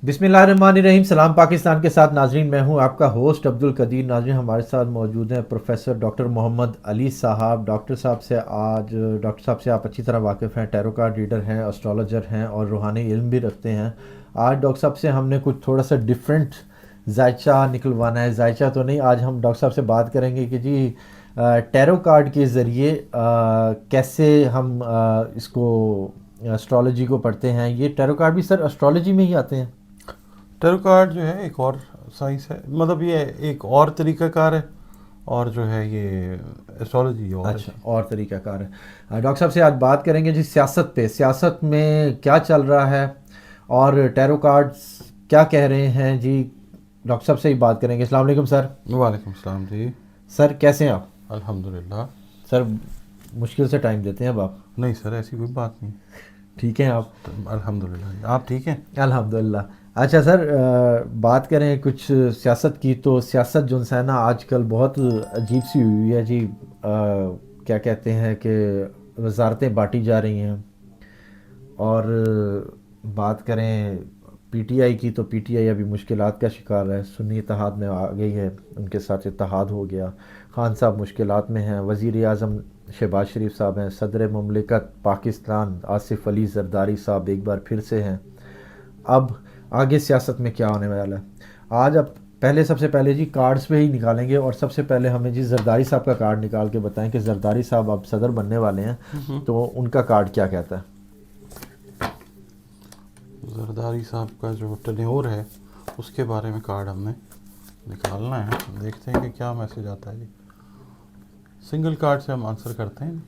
बिस्मिल्लाहिर्रहमानिर्रहीम। सलाम पाकिस्तान के साथ नाजरीन, मैं हूं आपका होस्ट अब्दुल कदीर। नाजरीन, हमारे साथ मौजूद हैं प्रोफेसर डॉक्टर मोहम्मद अली साहब। डॉक्टर साहब से आप अच्छी तरह वाकिफ़ हैं, टैरो कार्ड रीडर हैं, एस्ट्रोलॉजर हैं और रूहानी इल्म भी रखते हैं। आज डॉक्टर साहब से हमने कुछ थोड़ा सा डिफरेंट जायचा निकलवाना है। जायचा तो नहीं, आज हम डॉक्टर साहब से बात करेंगे कि जी टैरो कार्ड के ज़रिए कैसे हम इसको एस्ट्रोलॉजी को पढ़ते हैं। ये टैरो कार्ड भी सर एस्ट्रोलॉजी में ही आते हैं? टैरो कार्ड जो है एक और साइंस है, मतलब ये एक और तरीक़ाकार है, और जो है ये एस्ट्रोलॉजी और अच्छा, और तरीक़ाकार है। डॉक्टर साहब से आज बात करेंगे जी सियासत पे। सियासत में क्या चल रहा है और टैरो कार्ड्स क्या कह रहे हैं जी। डॉक्टर साहब से ही बात करेंगे। अस्सलाम वालेकुम सर। वालेकुम सलाम जी। सर कैसे हैं आप? अल्हम्दुलिल्लाह। सर मुश्किल से टाइम देते हैं अब आप? नहीं सर, ऐसी कोई बात नहीं। ठीक हैं आप? तो अल्हम्दुलिल्लाह, आप ठीक हैं? अल्हम्दुलिल्लाह। अच्छा सर, बात करें कुछ सियासत की, तो सियासत जो है ना आजकल बहुत अजीब सी हुई है जी। क्या कहते हैं कि वजारतें बांटी जा रही हैं, और बात करें पीटीआई की तो पीटीआई अभी मुश्किलात का शिकार है। सुन्नी इत्तेहाद में आ गई है, उनके साथ इत्तेहाद हो गया। खान साहब मुश्किलात में हैं। वज़ीर आज़म शहबाज शरीफ साहब हैं। सदर मुमलिकत पाकिस्तान आसिफ अली ज़रदारी साहब एक बार फिर से हैं। अब आगे सियासत में क्या होने वाला है, आज अब पहले सबसे पहले जी कार्ड्स पे ही निकालेंगे। और सबसे पहले हमें जी जरदारी साहब का कार्ड निकाल के बताएं कि जरदारी साहब अब सदर बनने वाले हैं, तो उनका कार्ड क्या कहता है? जरदारी साहब का जो टेन्योर है उसके बारे में कार्ड हमने निकालना है। देखते हैं कि क्या मैसेज आता है जी। सिंगल कार्ड से हम आंसर करते हैं।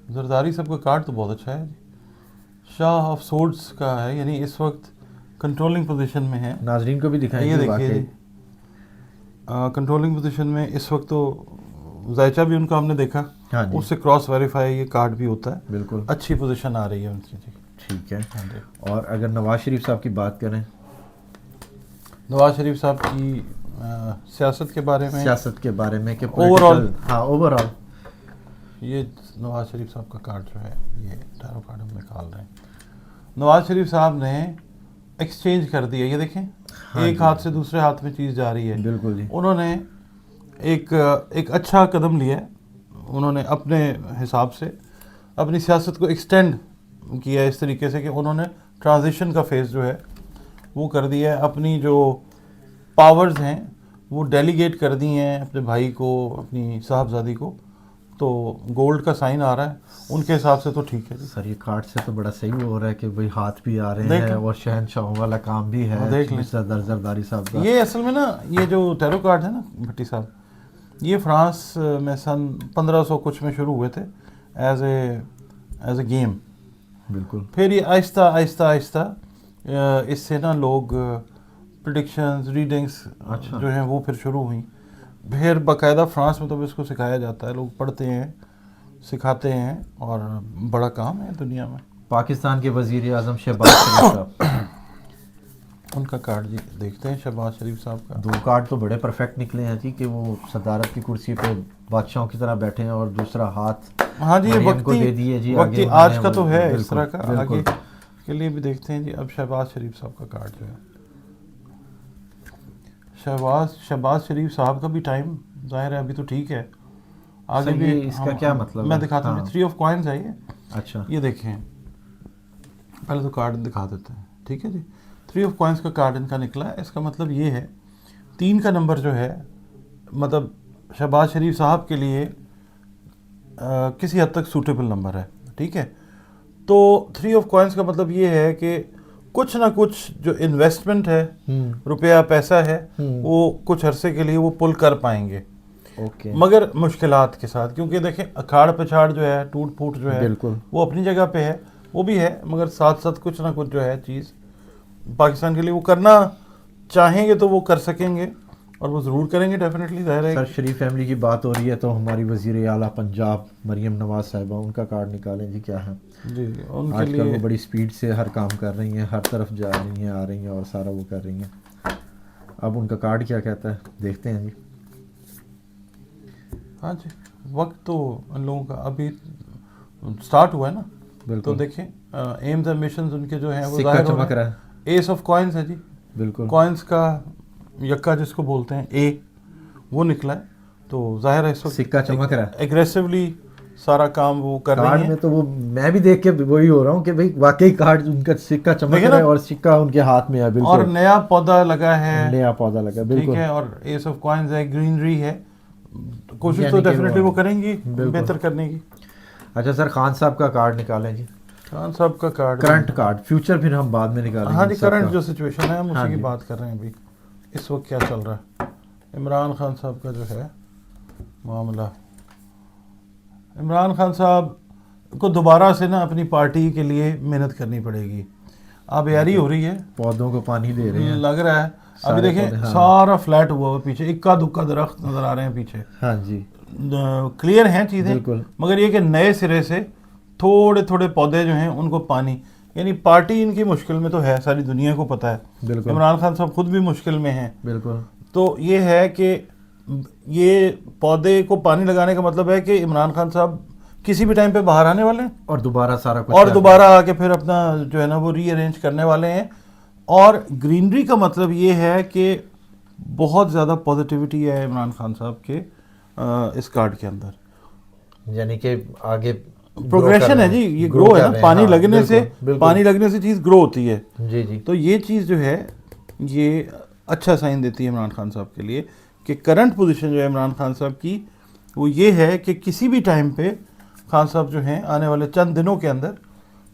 जरदारी साहब का कार्ड तो बहुत अच्छा है जी। शाह ऑफ सोर्ड्स का है, यानी इस वक्त कंट्रोलिंग पोजीशन में है। नाजरीन को भी दिखाएंगे। ये देखिए जी, कंट्रोलिंग पोजीशन में इस वक्त। तो जायचा भी उनका हमने देखा, हाँ जी, उससे क्रॉस वेरीफाई ये कार्ड भी होता है। बिल्कुल अच्छी पोजीशन आ रही है उनकी जी। ठीक है। हाँ जी। और अगर नवाज शरीफ साहब की बात करें, नवाज शरीफ साहब की सियासत के बारे में, सियासत के बारे में कि ओवरऑल, हाँ ओवरऑल, ये नवाज शरीफ साहब का कार्ड जो है, ये टैरो कार्ड हम निकाल रहे हैं। नवाज शरीफ साहब ने एक्सचेंज कर दिया, ये देखें। हाँ एक जी, हाथ से दूसरे हाथ में चीज़ जा रही है। बिल्कुल जी, उन्होंने एक अच्छा कदम लिया है। उन्होंने अपने हिसाब से अपनी सियासत को एक्सटेंड किया इस तरीके से कि उन्होंने ट्रांजिशन का फेज़ जो है वो कर दिया है। अपनी जो पावर्स हैं वो डेलीगेट कर दी हैं अपने भाई को, अपनी साहबजादी को। तो गोल्ड का साइन आ रहा है, उनके हिसाब से तो ठीक है जी। सर ये कार्ड से तो बड़ा सही हो रहा है कि भाई हाथ भी आ रहे देख हैं लें। और शहनशाहों वाला काम भी है। देख लें। जरदारी साहब का ये असल में ना, ये जो टैरो कार्ड है ना भट्टी साहब, ये फ्रांस में सन 1500 कुछ में शुरू हुए थे एज ए गेम। बिल्कुल, फिर ये आहिस्ता आहिस्ता आहिस्ता इससे ना लोग प्रिडिक्शंस, रीडिंग्स अच्छा, जो हैं वो फिर शुरू हुई। फिर बाकायदा फ्रांस में तो इसको सिखाया जाता है, लोग पढ़ते हैं, सिखाते हैं, और बड़ा काम है दुनिया में। पाकिस्तान के वज़ीर आज़म शहबाज शरीफ साहब, उनका कार्ड जी देखते हैं, शहबाज शरीफ साहब का। दो कार्ड तो बड़े परफेक्ट निकले हैं जी कि वो सदारत की कुर्सी पे बादशाहों की तरह बैठे हैं और दूसरा हाथ हाँ जी, ये मरियम को दे दिए जी। वक्ती आगे आज का तो है इस बिल्कुल, तरह का। बिल्कुल, आगे के लिए भी देखते हैं जी। अब शहबाज शरीफ साहब का कार्ड जो है, शहबाज शरीफ साहब का भी टाइम जाहिर है अभी तो ठीक है। आगे सर भी ये इसका क्या मतलब मैं है? दिखाता हूँ। हाँ, 3 ऑफ कॉइन्स है ये। अच्छा, ये देखें, पहले तो कार्ड दिखा देते हैं, ठीक है जी। 3 ऑफ कॉइन्स का कार्ड इनका निकला है। इसका मतलब ये है, 3 का नंबर जो है, मतलब शहबाज शरीफ साहब के लिए किसी हद तक सूटेबल नंबर है, ठीक है। तो 3 ऑफ कॉइन्स का मतलब ये है कि कुछ ना कुछ जो इन्वेस्टमेंट है, रुपया पैसा है, वो कुछ अरसे के लिए वो पुल कर पाएंगे, ओके, मगर मुश्किलात के साथ। क्योंकि देखें, अखाड़ पछाड़ जो है, टूट फूट जो है, बिल्कुल, वो अपनी जगह पे है, वो भी है, मगर साथ साथ कुछ ना कुछ जो है चीज़ पाकिस्तान के लिए वो करना चाहेंगे तो वो कर सकेंगे, और वो ज़रूर करेंगे डेफिनेटली, ज़ाहिर है। सर शरीफ फैमिली की बात हो रही है तो हमारी वज़ीर आला पंजाब मरियम नवाज साहिबा, उनका कार्ड निकालें जी, क्या है? जी, उनके आजकल लिए वो बड़ी स्पीड से हर काम कर रही हैं, हर तरफ जा रही हैं, आ रही हैं और सारा वो कर रही हैं। अब उनका कार्ड क्या कहता है, देखते हैं जी। हाँ जी, वक्त तो उन लोगों का अभी स्टार्ट हुआ है ना। तो बिल्कुल, देखें, ایمز اینڈ مشنز ان کے جو ہیں وہ سکہ ظاہر ہو چمک رہے رہا ہے. ہیں. ایس آف کوائنس ہے جی, بالکل کوائنس کا یکا جس کو بولتے ہیں اے, وہ نکلا ہے. تو ظاہر ہے اس وقت سکہ چمک رہا ہے. ایگریسولی سارا کام وہ کر رہی کارڈ ہیں. میں تو وہ میں بھی دیکھ کے وہی ہو رہا ہوں کہ بھئی واقعی کارڈ ان کا سکہ چمک دیکھیں رہا ہے نا, اور سکہ ان کے ہاتھ میں ہے. اور بالکل نیا پودا لگا ہے, نیا پودا لگا. ٹھیک بالکل ہے, اور ایس آف کوائنز ہے, گرینری ہے. کوشش یعنی تو کہ ڈیفینیٹلی وہ کریں گی بالکل. بہتر کرنے کی. اچھا سر, خان صاحب کا کارڈ نکالیں جی. خان صاحب کا کارڈ, کرنٹ کارڈ, فیوچر پھر ہم بعد میں نکالیں گے. ہاں جی, سب کرنٹ کا. جو سچویشن ہے ہم ہاں اسی کی جی. بات کر رہے ہیں ابھی. اس وقت کیا چل رہا ہے عمران خان صاحب کا جو ہے معاملہ. عمران خان صاحب کو دوبارہ سے نا اپنی پارٹی کے لیے محنت کرنی پڑے گی. آبیاری ہو رہی ہے, پودوں کو پانی دے رہے ہیں. لگ رہا ہے. ابھی سارے دیکھیں پودے, ہاں. سارا فلیٹ ہوا ہوا پیچھے, اکا دکا درخت نظر آ رہے ہیں پیچھے. ہاں جی کلیئر ہیں چیزیں, بالکل. مگر یہ کہ نئے سرے سے تھوڑے تھوڑے پودے جو ہیں ان کو پانی, یعنی پارٹی ان کی مشکل میں تو ہے, ساری دنیا کو پتہ ہے. بالکل عمران خان صاحب خود بھی مشکل میں ہیں. بالکل. تو یہ ہے کہ یہ پودے کو پانی لگانے کا مطلب ہے کہ عمران خان صاحب کسی بھی ٹائم پہ باہر آنے والے ہیں اور دوبارہ سارا کچھ اور دوبارہ آ کے پھر اپنا جو ہے نا وہ ری ارینج کرنے والے ہیں. اور گرینری کا مطلب یہ ہے کہ بہت زیادہ پازیٹیوٹی ہے عمران خان صاحب کے اس کارڈ کے اندر. یعنی کہ آگے پروگریشن ہے جی, یہ گرو ہے نا, پانی لگنے سے, پانی لگنے سے چیز گرو ہوتی ہے. جی جی. تو یہ چیز جو ہے یہ اچھا سائن دیتی ہے عمران خان صاحب کے لیے کہ کرنٹ پوزیشن جو ہے عمران خان صاحب کی وہ یہ ہے کہ کسی بھی ٹائم پہ خان صاحب جو ہیں آنے والے چند دنوں کے اندر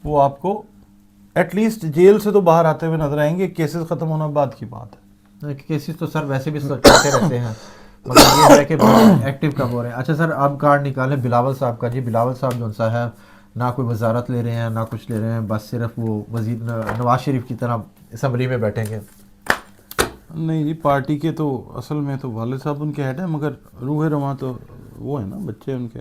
وہ آپ کو ایٹ لیسٹ جیل سے تو باہر آتے ہوئے نظر آئیں گے. کیسز ختم ہونا بعد کی بات ہے. کیسز تو سر ویسے بھی چلتے رہتے ہیں, مگر یہ ہے کہ ایکٹیو کب ہو رہے ہیں. اچھا سر, اب کارڈ نکالیں بلاول صاحب کا. جی بلاول صاحب جو سا ہے, نہ کوئی وزارت لے رہے ہیں نہ کچھ لے رہے ہیں, بس صرف وہ وزیر نواز شریف کی طرح اسمبلی میں بیٹھیں گے. نہیں جی, پارٹی کے تو اصل میں تو والد صاحب ان کے ہیڈ ہیں, مگر روح رواں تو وہ ہیں نا بچے ان کے.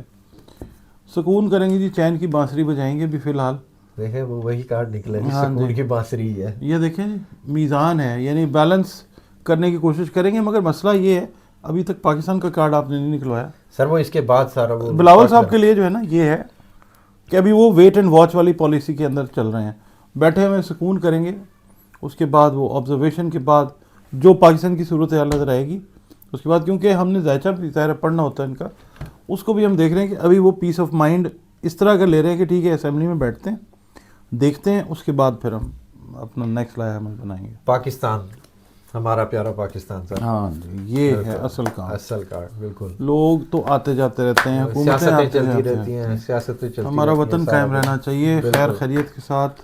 سکون کریں گے جی, چین کی بانسری بجائیں گے بھی فی الحال. دیکھیں وہ وہی کارڈ نکلے جی, ہاں سکون جی. کی بانسری ہے. یہ دیکھیں جی, میزان ہے, یعنی بیلنس کرنے کی کوشش کریں گے. مگر مسئلہ یہ ہے ابھی تک پاکستان کا کارڈ آپ نے نہیں نکلوایا سر. وہ اس کے بعد سارا وہ بلاول صاحب کے لیے جو ہے نا یہ ہے کہ ابھی وہ ویٹ اینڈ واچ والی پالیسی کے اندر چل رہے ہیں, بیٹھے ہوئے سکون کریں گے. اس کے بعد وہ آبزرویشن کے بعد جو پاکستان کی صورت حال نظر آئے گی اس کے بعد, کیونکہ ہم نے ذائچہ بھی ظاہر پڑھنا ہوتا ہے ان کا, اس کو بھی ہم دیکھ رہے ہیں کہ ابھی وہ پیس آف مائنڈ اس طرح اگر لے رہے ہیں کہ ٹھیک ہے اسمبلی میں بیٹھتے ہیں دیکھتے ہیں, اس کے بعد پھر ہم اپنا نیکسٹ لائحہ عمل بنائیں گے. پاکستان, ہمارا پیارا پاکستان سر. ہاں جی, یہ ہے اصل کام. اصل کارڈ بالکل. لوگ تو آتے جاتے رہتے ہیں, سیاستیں چلتی رہتی ہیں, سیاستیں چلتی, ہمارا وطن قائم رہنا چاہیے خیر خیریت کے ساتھ,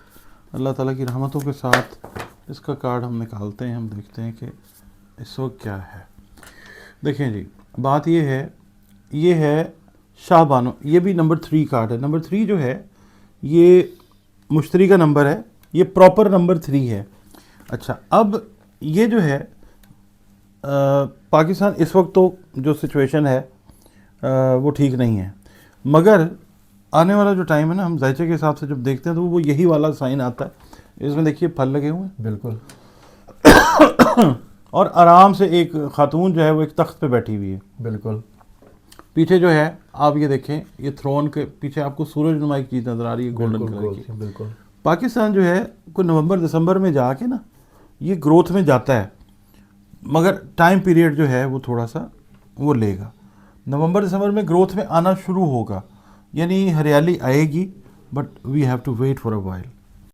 اللہ تعالیٰ کی رحمتوں کے ساتھ. اس کا کارڈ ہم نکالتے ہیں, ہم دیکھتے ہیں کہ اس وقت کیا ہے. دیکھیں جی, بات یہ ہے شاہ بانو, یہ بھی نمبر 3 کارڈ ہے. نمبر 3 جو ہے یہ مشتری کا نمبر ہے, یہ پراپر نمبر 3 ہے. اچھا, اب یہ جو ہے پاکستان اس وقت تو جو سچویشن ہے وہ ٹھیک نہیں ہے, مگر آنے والا جو ٹائم ہے نا, ہم ذائچے کے حساب سے جب دیکھتے ہیں تو وہ یہی والا سائن آتا ہے. اس میں دیکھیے پھل لگے ہوئے ہیں بالکل, اور آرام سے ایک خاتون جو ہے وہ ایک تخت پہ بیٹھی ہوئی ہے. بالکل. پیچھے جو ہے آپ یہ دیکھیں, یہ تھرون کے پیچھے آپ کو سورج نما ایک چیز نظر آ رہی ہے گولڈن کلر کی. بالکل. پاکستان جو ہے کوئی نومبر دسمبر میں جا کے نا یہ گروتھ میں جاتا ہے, مگر ٹائم پیریڈ جو ہے وہ تھوڑا سا وہ لے گا. نومبر دسمبر میں گروتھ میں آنا شروع ہوگا, یعنی ہریالی آئے گی, but we have to wait for a while.